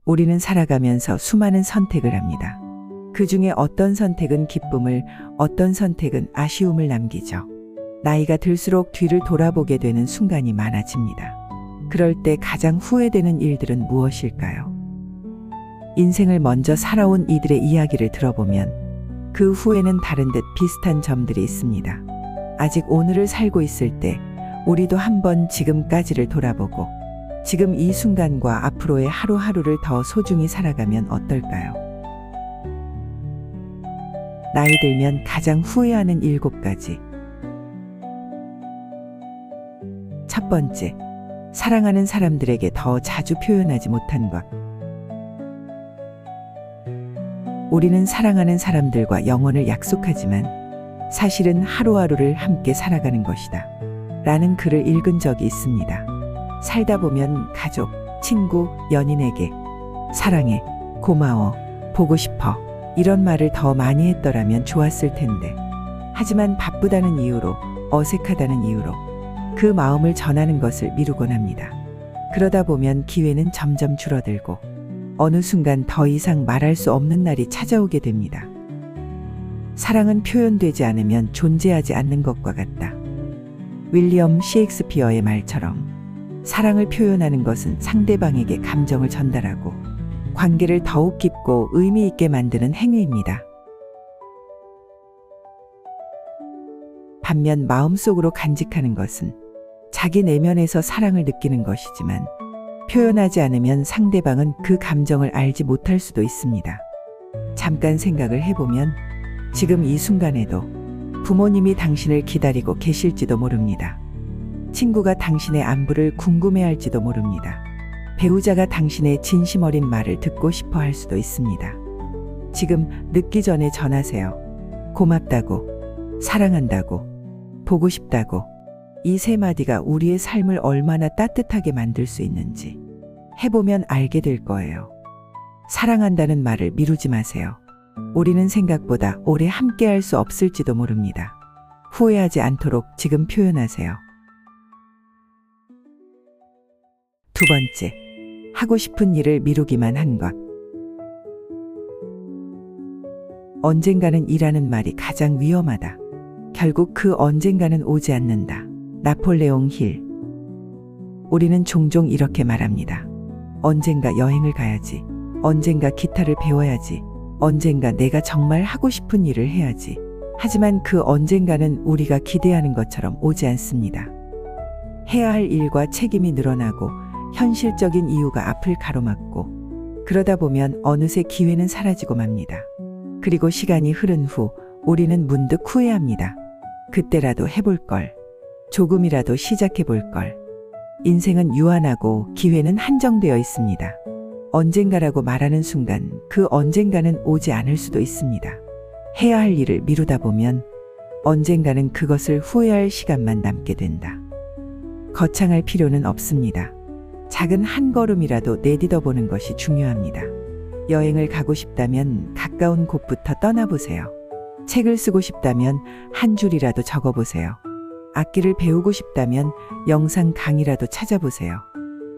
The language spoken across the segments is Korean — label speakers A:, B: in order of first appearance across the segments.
A: 우리는 살아가면서 수많은 선택을 합니다. 그 중에 어떤 선택은 기쁨을, 어떤 선택은 아쉬움을 남기죠. 나이가 들수록 뒤를 돌아보게 되는 순간이 많아집니다. 그럴 때 가장 후회되는 일들은 무엇일까요? 인생을 먼저 살아온 이들의 이야기를 들어보면 그 후에는 다른 듯 비슷한 점들이 있습니다. 아직 오늘을 살고 있을 때 우리도 한번 지금까지를 돌아보고 지금 이 순간과 앞으로의 하루하루를 더 소중히 살아가면 어떨까요? 나이 들면 가장 후회하는 7가지. 첫 번째, 사랑하는 사람들에게 더 자주 표현하지 못한 것. 우리는 사랑하는 사람들과 영원을 약속하지만 사실은 하루하루를 함께 살아가는 것이다. 라는 글을 읽은 적이 있습니다. 살다 보면 가족, 친구, 연인에게 사랑해, 고마워, 보고 싶어 이런 말을 더 많이 했더라면 좋았을 텐데. 하지만 바쁘다는 이유로, 어색하다는 이유로 그 마음을 전하는 것을 미루곤 합니다. 그러다 보면 기회는 점점 줄어들고 어느 순간 더 이상 말할 수 없는 날이 찾아오게 됩니다. 사랑은 표현되지 않으면 존재하지 않는 것과 같다. 윌리엄 셰익스피어의 말처럼 사랑을 표현하는 것은 상대방에게 감정을 전달하고 관계를 더욱 깊고 의미 있게 만드는 행위입니다. 반면 마음속으로 간직하는 것은 자기 내면에서 사랑을 느끼는 것이지만 표현하지 않으면 상대방은 그 감정을 알지 못할 수도 있습니다. 잠깐 생각을 해보면 지금 이 순간에도 부모님이 당신을 기다리고 계실지도 모릅니다. 친구가 당신의 안부를 궁금해할지도 모릅니다. 배우자가 당신의 진심 어린 말을 듣고 싶어 할 수도 있습니다. 지금 늦기 전에 전하세요. 고맙다고, 사랑한다고, 보고 싶다고. 이 3마디가 우리의 삶을 얼마나 따뜻하게 만들 수 있는지 해보면 알게 될 거예요. 사랑한다는 말을 미루지 마세요. 우리는 생각보다 오래 함께할 수 없을지도 모릅니다. 후회하지 않도록 지금 표현하세요. 두 번째, 하고 싶은 일을 미루기만 한 것. 언젠가는 이라는 말이 가장 위험하다. 결국 그 언젠가는 오지 않는다. 나폴레옹 힐. 우리는 종종 이렇게 말합니다. 언젠가 여행을 가야지. 언젠가 기타를 배워야지. 언젠가 내가 정말 하고 싶은 일을 해야지. 하지만 그 언젠가는 우리가 기대하는 것처럼 오지 않습니다. 해야 할 일과 책임이 늘어나고 현실적인 이유가 앞을 가로막고 그러다 보면 어느새 기회는 사라지고 맙니다. 그리고 시간이 흐른 후 우리는 문득 후회합니다. 그때라도 해볼 걸. 조금이라도 시작해 볼 걸. 인생은 유한하고 기회는 한정되어 있습니다. 언젠가라고 말하는 순간 그 언젠가는 오지 않을 수도 있습니다. 해야 할 일을 미루다 보면 언젠가는 그것을 후회할 시간만 남게 된다. 거창할 필요는 없습니다. 작은 한 걸음이라도 내딛어 보는 것이 중요합니다. 여행을 가고 싶다면 가까운 곳부터 떠나보세요. 책을 쓰고 싶다면 한 줄이라도 적어보세요. 악기를 배우고 싶다면 영상 강의라도 찾아보세요.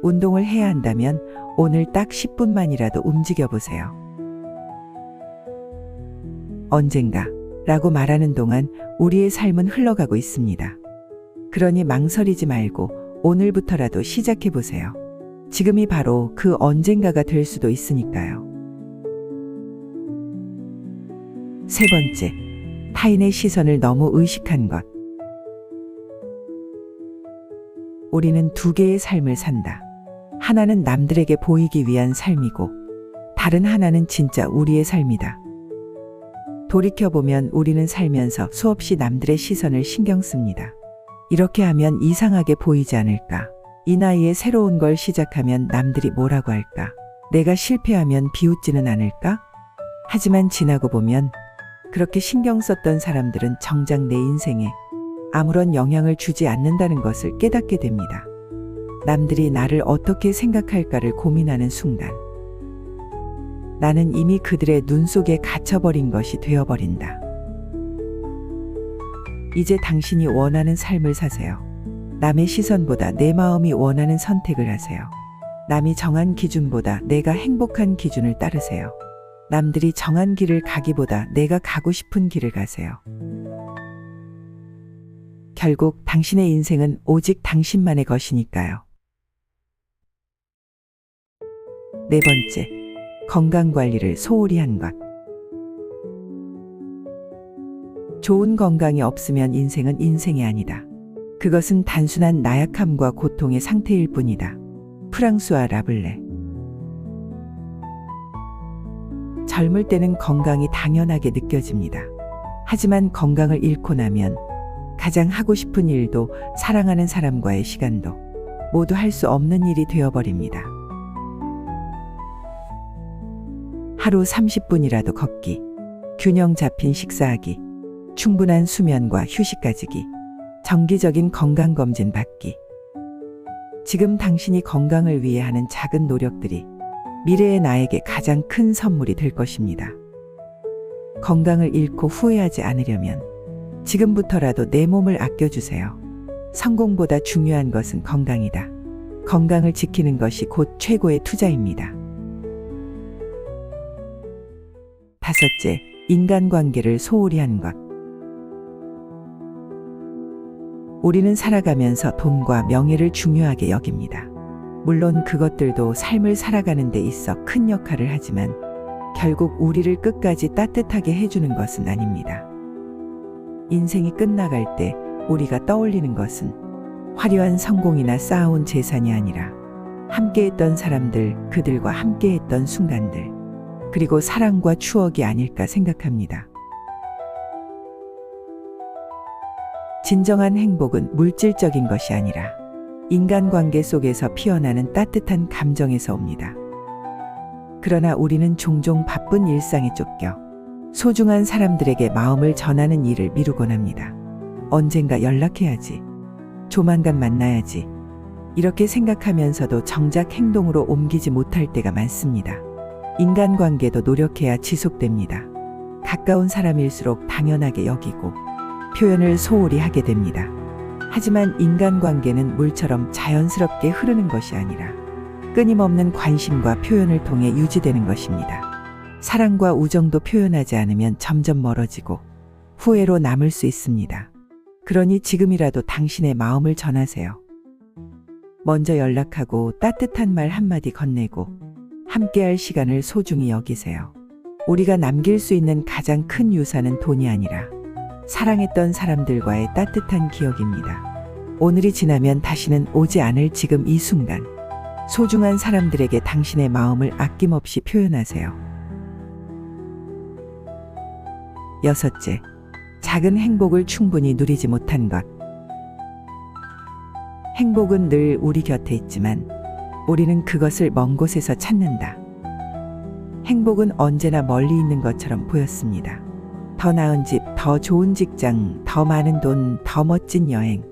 A: 운동을 해야 한다면 오늘 딱 10분만이라도 움직여보세요. 언젠가 라고 말하는 동안 우리의 삶은 흘러가고 있습니다. 그러니 망설이지 말고 오늘부터라도 시작해보세요. 지금이 바로 그 언젠가가 될 수도 있으니까요. 세 번째, 타인의 시선을 너무 의식한 것. 우리는 2개의 삶을 산다. 하나는 남들에게 보이기 위한 삶이고 다른 하나는 진짜 우리의 삶이다. 돌이켜보면 우리는 살면서 수없이 남들의 시선을 신경 씁니다. 이렇게 하면 이상하게 보이지 않을까? 이 나이에 새로운 걸 시작하면 남들이 뭐라고 할까? 내가 실패하면 비웃지는 않을까? 하지만 지나고 보면 그렇게 신경 썼던 사람들은 정작 내 인생에 아무런 영향을 주지 않는다는 것을 깨닫게 됩니다. 남들이 나를 어떻게 생각할까를 고민하는 순간 나는 이미 그들의 눈 속에 갇혀버린 것이 되어버린다. 이제 당신이 원하는 삶을 사세요. 남의 시선보다 내 마음이 원하는 선택을 하세요. 남이 정한 기준보다 내가 행복한 기준을 따르세요. 남들이 정한 길을 가기보다 내가 가고 싶은 길을 가세요. 결국 당신의 인생은 오직 당신만의 것이니까요. 네 번째, 건강관리를 소홀히 한 것. 좋은 건강이 없으면 인생은 인생이 아니다. 그것은 단순한 나약함과 고통의 상태일 뿐이다. 프랑수아 라블레. 젊을 때는 건강이 당연하게 느껴집니다. 하지만 건강을 잃고 나면 가장 하고 싶은 일도 사랑하는 사람과의 시간도 모두 할 수 없는 일이 되어버립니다. 하루 30분이라도 걷기, 균형 잡힌 식사하기, 충분한 수면과 휴식 가지기, 정기적인 건강검진 받기. 지금 당신이 건강을 위해 하는 작은 노력들이 미래의 나에게 가장 큰 선물이 될 것입니다. 건강을 잃고 후회하지 않으려면 지금부터라도 내 몸을 아껴주세요. 성공보다 중요한 것은 건강이다. 건강을 지키는 것이 곧 최고의 투자입니다. 다섯째, 인간관계를 소홀히 한 것. 우리는 살아가면서 돈과 명예를 중요하게 여깁니다. 물론 그것들도 삶을 살아가는 데 있어 큰 역할을 하지만 결국 우리를 끝까지 따뜻하게 해주는 것은 아닙니다. 인생이 끝나갈 때 우리가 떠올리는 것은 화려한 성공이나 쌓아온 재산이 아니라 함께했던 사람들, 그들과 함께했던 순간들, 그리고 사랑과 추억이 아닐까 생각합니다. 진정한 행복은 물질적인 것이 아니라 인간관계 속에서 피어나는 따뜻한 감정에서 옵니다. 그러나 우리는 종종 바쁜 일상에 쫓겨 소중한 사람들에게 마음을 전하는 일을 미루곤 합니다. 언젠가 연락해야지. 조만간 만나야지. 이렇게 생각하면서도 정작 행동으로 옮기지 못할 때가 많습니다. 인간관계도 노력해야 지속됩니다. 가까운 사람일수록 당연하게 여기고 표현을 소홀히 하게 됩니다. 하지만 인간관계는 물처럼 자연스럽게 흐르는 것이 아니라 끊임없는 관심과 표현을 통해 유지되는 것입니다. 사랑과 우정도 표현하지 않으면 점점 멀어지고 후회로 남을 수 있습니다. 그러니 지금이라도 당신의 마음을 전하세요. 먼저 연락하고 따뜻한 말 한마디 건네고 함께할 시간을 소중히 여기세요. 우리가 남길 수 있는 가장 큰 유산은 돈이 아니라 사랑했던 사람들과의 따뜻한 기억입니다. 오늘이 지나면 다시는 오지 않을 지금 이 순간, 소중한 사람들에게 당신의 마음을 아낌없이 표현하세요. 여섯째, 작은 행복을 충분히 누리지 못한 것. 행복은 늘 우리 곁에 있지만 우리는 그것을 먼 곳에서 찾는다. 행복은 언제나 멀리 있는 것처럼 보였습니다. 더 나은 집, 더 좋은 직장, 더 많은 돈, 더 멋진 여행.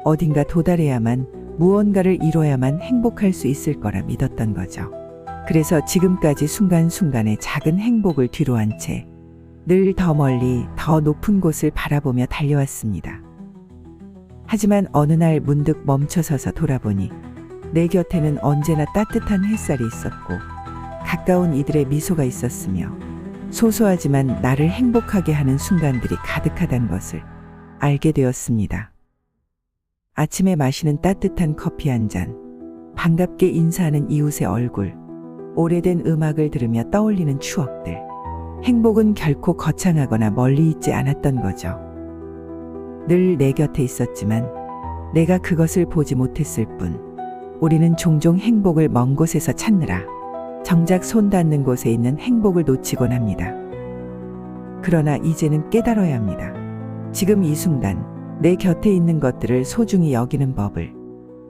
A: 어딘가 도달해야만, 무언가를 이뤄야만 행복할 수 있을 거라 믿었던 거죠. 그래서 지금까지 순간순간의 작은 행복을 뒤로한 채 늘 더 멀리, 더 높은 곳을 바라보며 달려왔습니다. 하지만 어느 날 문득 멈춰서서 돌아보니 내 곁에는 언제나 따뜻한 햇살이 있었고 가까운 이들의 미소가 있었으며 소소하지만 나를 행복하게 하는 순간들이 가득하다는 것을 알게 되었습니다. 아침에 마시는 따뜻한 커피 한 잔, 반갑게 인사하는 이웃의 얼굴, 오래된 음악을 들으며 떠올리는 추억들. 행복은 결코 거창하거나 멀리 있지 않았던 거죠. 늘 내 곁에 있었지만 내가 그것을 보지 못했을 뿐, 우리는 종종 행복을 먼 곳에서 찾느라 정작 손 닿는 곳에 있는 행복을 놓치곤 합니다. 그러나 이제는 깨달아야 합니다. 지금 이 순간 내 곁에 있는 것들을 소중히 여기는 법을,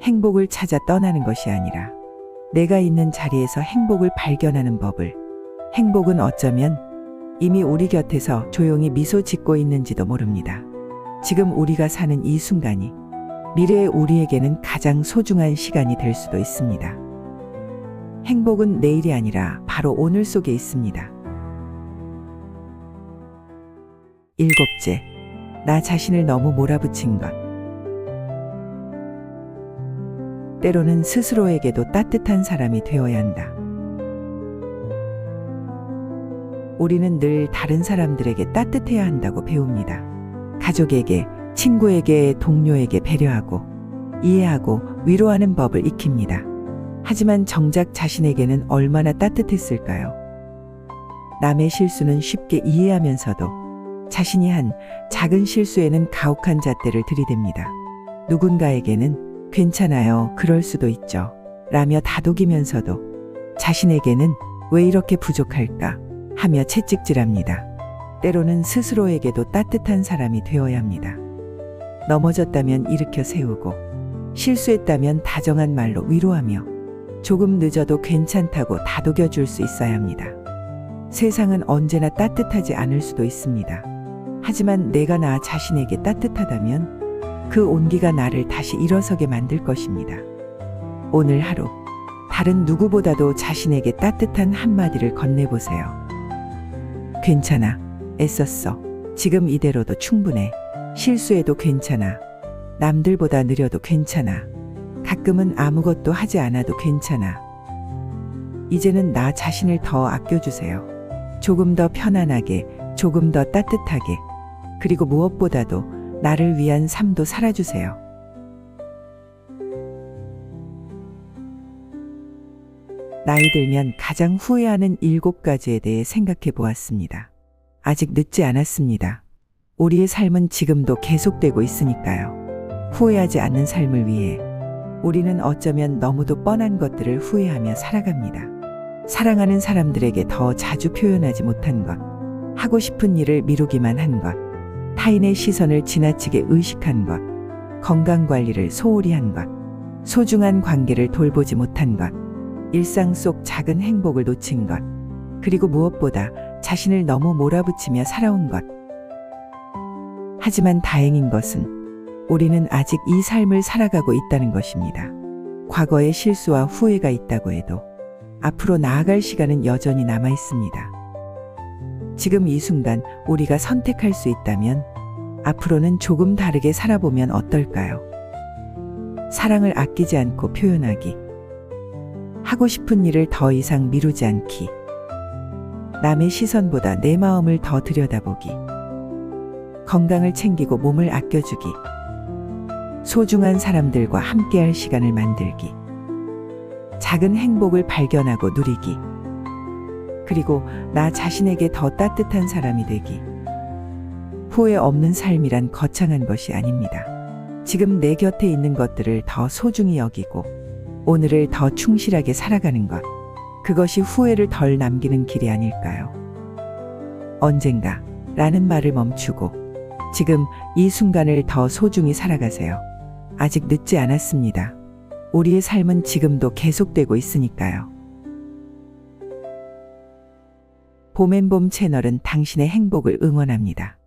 A: 행복을 찾아 떠나는 것이 아니라 내가 있는 자리에서 행복을 발견하는 법을. 행복은 어쩌면 이미 우리 곁에서 조용히 미소 짓고 있는지도 모릅니다. 지금 우리가 사는 이 순간이 미래의 우리에게는 가장 소중한 시간이 될 수도 있습니다. 행복은 내일이 아니라 바로 오늘 속에 있습니다. 일곱째, 나 자신을 너무 몰아붙인 것. 때로는 스스로에게도 따뜻한 사람이 되어야 한다. 우리는 늘 다른 사람들에게 따뜻해야 한다고 배웁니다. 가족에게, 친구에게, 동료에게 배려하고, 이해하고, 위로하는 법을 익힙니다. 하지만 정작 자신에게는 얼마나 따뜻했을까요? 남의 실수는 쉽게 이해하면서도 자신이 한 작은 실수에는 가혹한 잣대를 들이댑니다. 누군가에게는 괜찮아요, 그럴 수도 있죠 라며 다독이면서도 자신에게는 왜 이렇게 부족할까 하며 채찍질합니다. 때로는 스스로에게도 따뜻한 사람이 되어야 합니다. 넘어졌다면 일으켜 세우고, 실수했다면 다정한 말로 위로하며, 조금 늦어도 괜찮다고 다독여 줄 수 있어야 합니다. 세상은 언제나 따뜻하지 않을 수도 있습니다. 하지만 내가 나 자신에게 따뜻하다면 그 온기가 나를 다시 일어서게 만들 것입니다. 오늘 하루, 다른 누구보다도 자신에게 따뜻한 한마디를 건네보세요. 괜찮아. 애썼어. 지금 이대로도 충분해. 실수해도 괜찮아. 남들보다 느려도 괜찮아. 가끔은 아무것도 하지 않아도 괜찮아. 이제는 나 자신을 더 아껴주세요. 조금 더 편안하게, 조금 더 따뜻하게, 그리고 무엇보다도 나를 위한 삶도 살아주세요. 나이 들면 가장 후회하는 7가지에 대해 생각해 보았습니다. 아직 늦지 않았습니다. 우리의 삶은 지금도 계속되고 있으니까요. 후회하지 않는 삶을 위해 우리는 어쩌면 너무도 뻔한 것들을 후회하며 살아갑니다. 사랑하는 사람들에게 더 자주 표현하지 못한 것, 하고 싶은 일을 미루기만 한 것, 타인의 시선을 지나치게 의식한 것, 건강관리를 소홀히 한 것, 소중한 관계를 돌보지 못한 것, 일상 속 작은 행복을 놓친 것, 그리고 무엇보다 자신을 너무 몰아붙이며 살아온 것. 하지만 다행인 것은 우리는 아직 이 삶을 살아가고 있다는 것입니다. 과거의 실수와 후회가 있다고 해도 앞으로 나아갈 시간은 여전히 남아 있습니다. 지금 이 순간 우리가 선택할 수 있다면 앞으로는 조금 다르게 살아보면 어떨까요? 사랑을 아끼지 않고 표현하기, 하고 싶은 일을 더 이상 미루지 않기, 남의 시선보다 내 마음을 더 들여다보기, 건강을 챙기고 몸을 아껴주기, 소중한 사람들과 함께할 시간을 만들기, 작은 행복을 발견하고 누리기, 그리고 나 자신에게 더 따뜻한 사람이 되기. 후회 없는 삶이란 거창한 것이 아닙니다. 지금 내 곁에 있는 것들을 더 소중히 여기고 오늘을 더 충실하게 살아가는 것, 그것이 후회를 덜 남기는 길이 아닐까요? 언젠가 라는 말을 멈추고 지금 이 순간을 더 소중히 살아가세요. 아직 늦지 않았습니다. 우리의 삶은 지금도 계속되고 있으니까요. 봄앤봄 채널은 당신의 행복을 응원합니다.